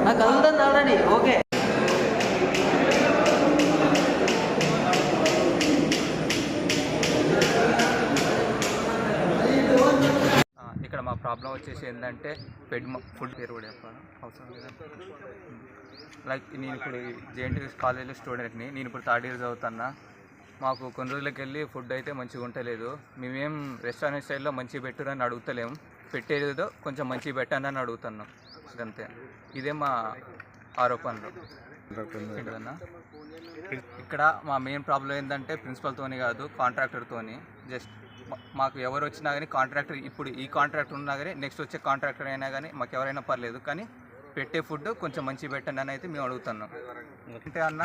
నాకు కదులుతుంది already. Okay, ఇక్కడ మా ప్రాబ్లం వచ్చేసి ఏంటంటే ఫుడ్ పేరు కూడా చెప్పాను అవసరం లేదా. లైక్ నేను ఇప్పుడు జేఎన్టీయూ కాలేజీలో స్టూడెంట్ని, నేను ఇప్పుడు 3rd year చదువుతున్నా. మాకు కొన్ని రోజులకి వెళ్ళి ఫుడ్ అయితే మంచిగా ఉండలేదు. మేమేం రెస్టారెంట్ స్టైల్లో మంచిగా పెట్టురని అడుగుతలేము, పెట్టేదో కొంచెం మంచిగా పెట్టండి అని అడుగుతున్నాం. ఇదంతే, ఇదే మా ఆరోపణలు. ఏంటన్నా ఇక్కడ మా మెయిన్ ప్రాబ్లం ఏంటంటే ప్రిన్సిపల్తోని కాదు, కాంట్రాక్టర్తోని. జస్ట్ మాకు ఎవరు వచ్చినా కానీ కాంట్రాక్టర్, ఇప్పుడు ఈ కాంట్రాక్టర్ ఉన్నా కానీ నెక్స్ట్ వచ్చే కాంట్రాక్టర్ అయినా కానీ మాకు ఎవరైనా పర్లేదు, కానీ పెట్టే ఫుడ్ కొంచెం మంచిగా పెట్టండి అని అయితే మేము అడుగుతున్నాం. అంటే అన్న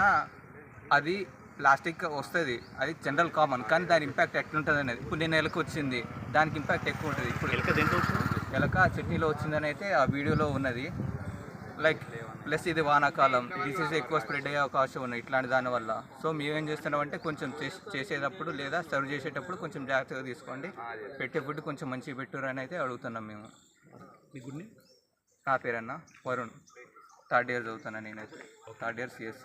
అది ప్లాస్టిక్ వస్తుంది, అది జనరల్ కామన్, కానీ దాని ఇంపాక్ట్ ఎట్లుంటుంది అనేది. ఇప్పుడు నేను ఎలక వచ్చింది, దానికి ఇంపాక్ట్ ఎక్కువ ఉంటుంది. ఇప్పుడు ఎలక చట్నీలో వచ్చిందని అయితే ఆ వీడియోలో ఉన్నది. లైక్ ప్లస్ ఇది వానాకాలం, డిసీజ్ ఎక్కువ స్ప్రెడ్ అయ్యే అవకాశం ఉన్నాయి ఇట్లాంటి దానివల్ల. సో మేమేం చేస్తున్నామంటే కొంచెం చేసేటప్పుడు లేదా సర్వ్ చేసేటప్పుడు కొంచెం జాగ్రత్తగా తీసుకోండి, పెట్టే ఫుడ్ కొంచెం మంచిగా పెట్టురు అని అయితే అడుగుతున్నాం మేము. నా పేరన్నా వరుణ్, 3rd year చదువుతాను నేనైతే, 3rd year CSC.